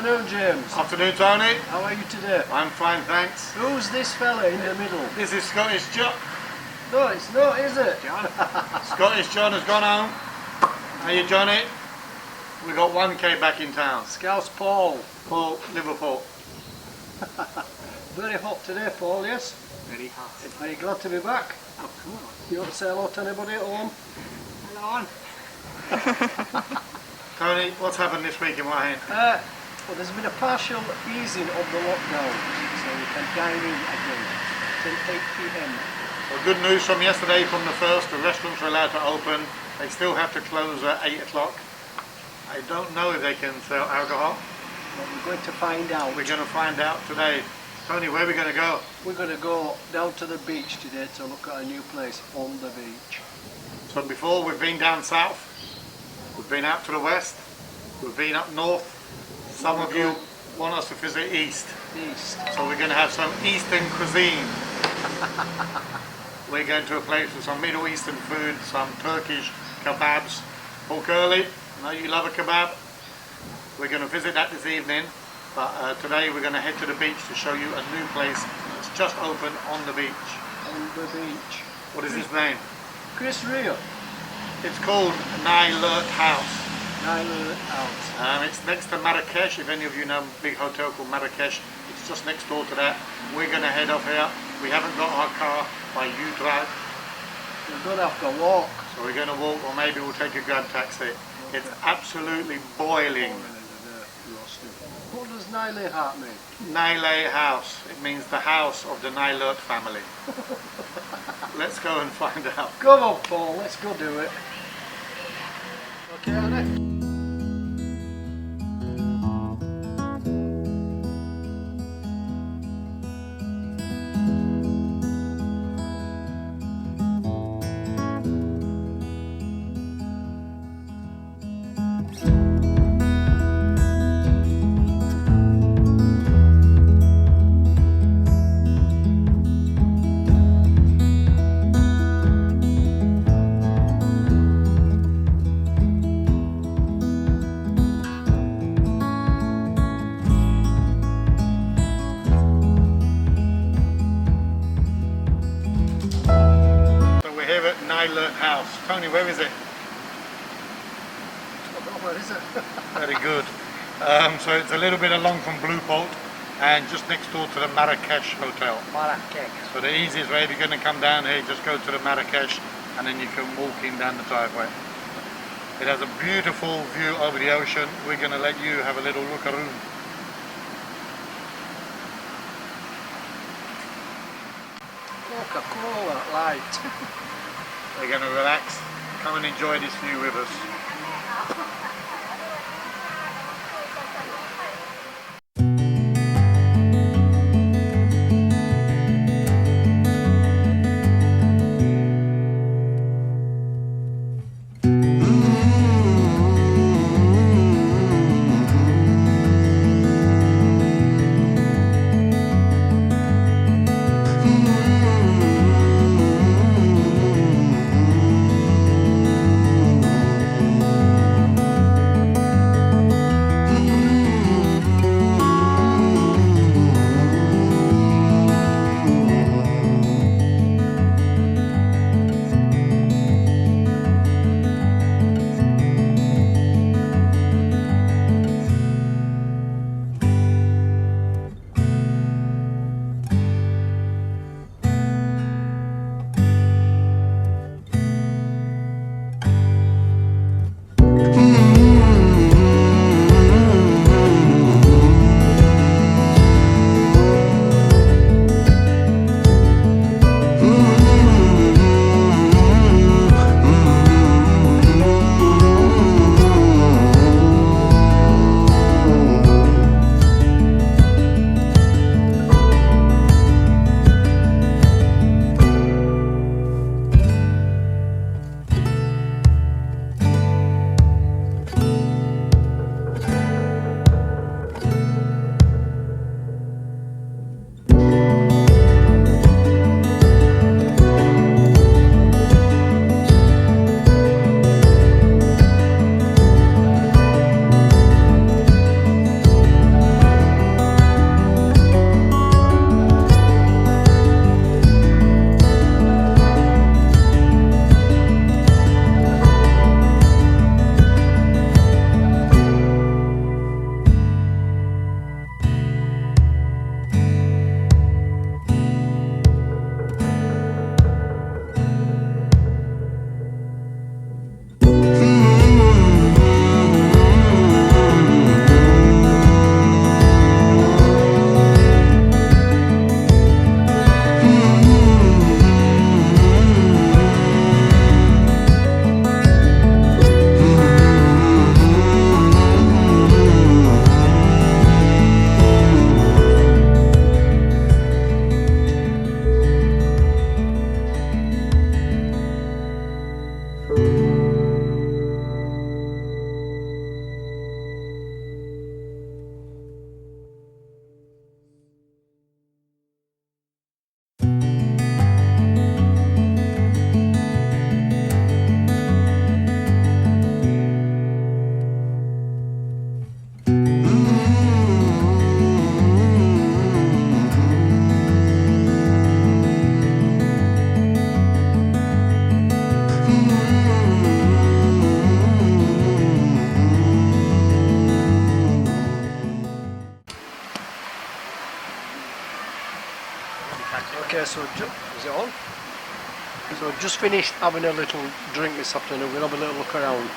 Afternoon, James. Afternoon, Tony. How are you today? I'm fine, thanks. Who's this fella in the middle? This is Scottish John. No, it's not, is it? Scottish John has gone home. How you, Johnny? We got 1K back in town. Scouse Paul. Paul, Liverpool. Very hot today, Paul, yes? Very hot. Are you glad to be back? Of course. You want to say hello to anybody at home? Hello. Tony, what's happened this week in Wahine? Well, there's been a partial easing of the lockdown, so we can dine in again till 8 p.m. Well, good news from yesterday from the first. The restaurants are allowed to open. They still have to close at 8 o'clock. I don't know if they can sell alcohol. But we're going to find out. We're going to find out today. Tony, where are we going to go? We're going to go down to the beach today to look at a new place on the beach. So before we've been down south, we've been out to the west, we've been up north. Some of you want us to visit east. East. So we're going to have some Eastern cuisine. We're going to a place with some Middle Eastern food, some Turkish kebabs. Pork curly, I know you love a kebab. We're going to visit that this evening, but today we're going to head to the beach to show you a new place that's just opened on the beach. On the beach. What is its name? Chris Rio. It's called Nailert House. Nailert House. It's next to Marrakesh. If any of you know a big hotel called Marrakesh, it's just next door to that. We're going to head off here. We haven't got our car by U-Drive. We're going to have to walk. So we're going to walk, or maybe we'll take a grab taxi. It's absolutely boiling. What does Nailert House mean? Nailert House. It means the house of the Nailert family. Let's go and find out. Come on, Paul. Let's go do it. Okay, Annie? Nailert House. Tony, where is it? Where is it? Very good. So it's a little bit along from Blueport and just next door to the Marrakesh Hotel. Marrakesh. So the easiest way, if you're going to come down here, just go to the Marrakesh and then you can walk in down the driveway. It has a beautiful view over the ocean. We're going to let you have a little look-a-roo. Coca-Cola light. We're going to relax, come and enjoy this view with us. Okay, so is it on? So just finished having a little drink this afternoon. We'll have a little look around.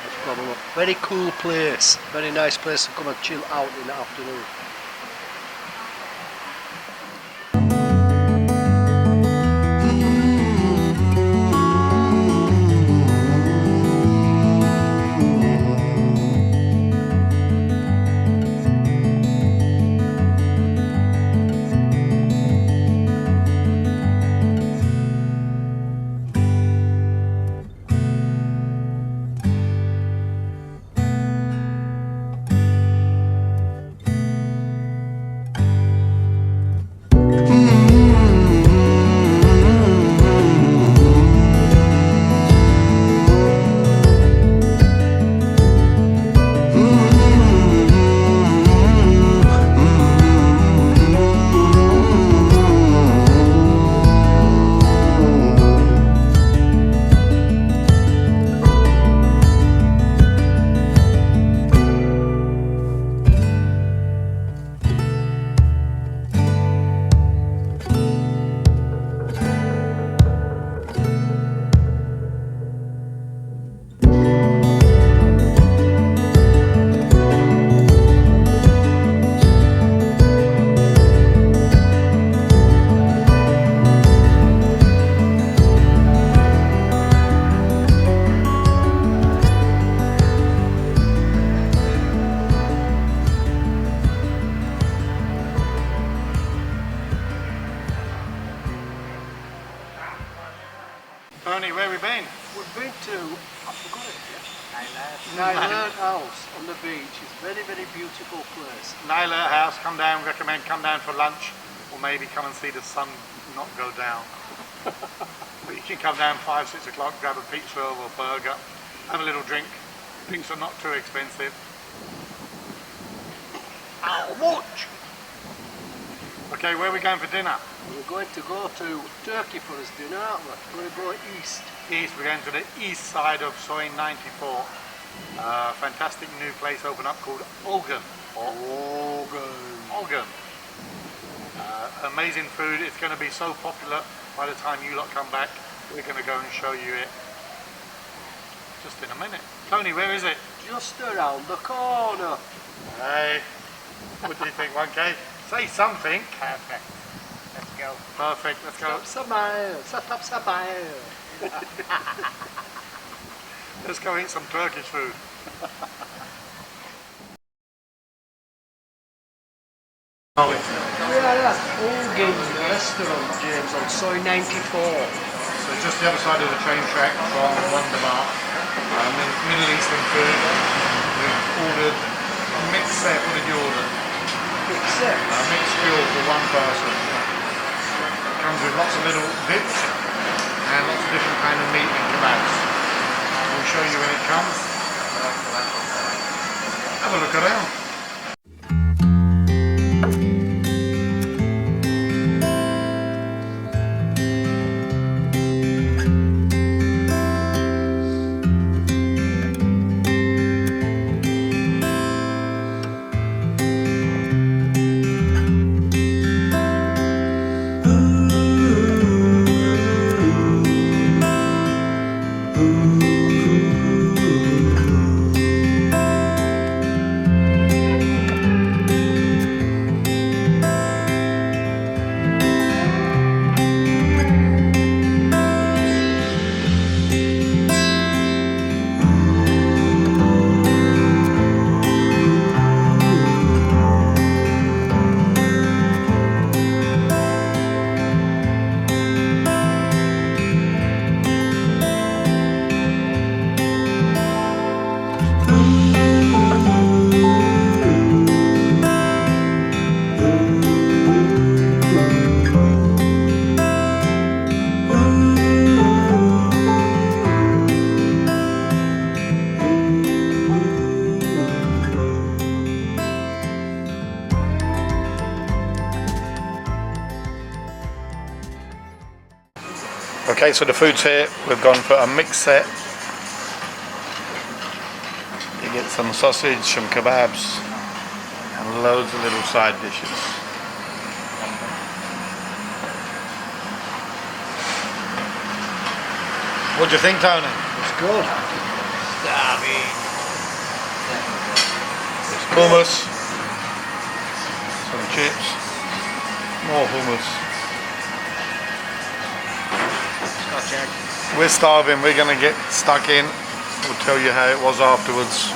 Let's grab a look. Very cool place. Very nice place to come and chill out in the afternoon. Tony, where we been? We've been to, I forgot it yet. Thailand House on the beach. It's a very, very beautiful place. Nyla House, come down, recommend come down for lunch, or maybe come and see the sun not go down. But you can come down 5, 6 o'clock, grab a pizza or a burger, have a little drink. Drinks are not too expensive. How much? Okay, where are we going for dinner? We're going to go to Turkey for this dinner, aren't we? We're going east. East, we're going to the east side of Soin 94. Fantastic new place open up called Ogen. Ogen. Amazing food. It's going to be so popular by the time you lot come back. We're going to go and show you it just in a minute. Tony, where is it? Just around the corner. Hey, what do you think, 1K? Say something. Perfect. Let's go. Perfect, let's go. Stop smile. Let's go eat some Turkish food. Ogen restaurant, James, on Soy 94. So just the other side of the train track from Wonderbar. Middle Eastern food. We've ordered a mixed set. What did you order? Mixed set? A mixed grill for one person. It comes with lots of little dips and lots of different kind of meat and kebabs. We'll show you when it comes. Have a look around. Okay, so the food's here. We've gone for a mixed set. You get some sausage, some kebabs, and loads of little side dishes. What do you think, Tony? It's good. Hummus, some chips, more hummus. Scotch egg. We're starving, we're going to get stuck in. We'll tell you how it was afterwards.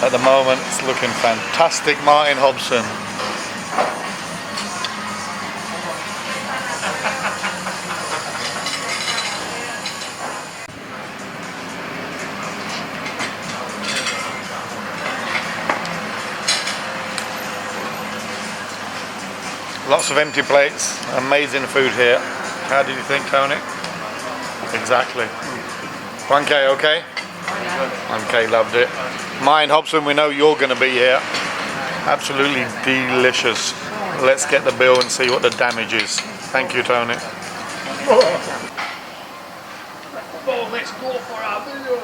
At the moment it's looking fantastic. Martin Hobson. Lots of empty plates, amazing food here. How did you think, Tony? Exactly. 1K, okay? 1K, loved it. Martin Hobson, we know you're going to be here. Absolutely delicious. Let's get the bill and see what the damage is. Thank you, Tony. Oh, let's go for our meal.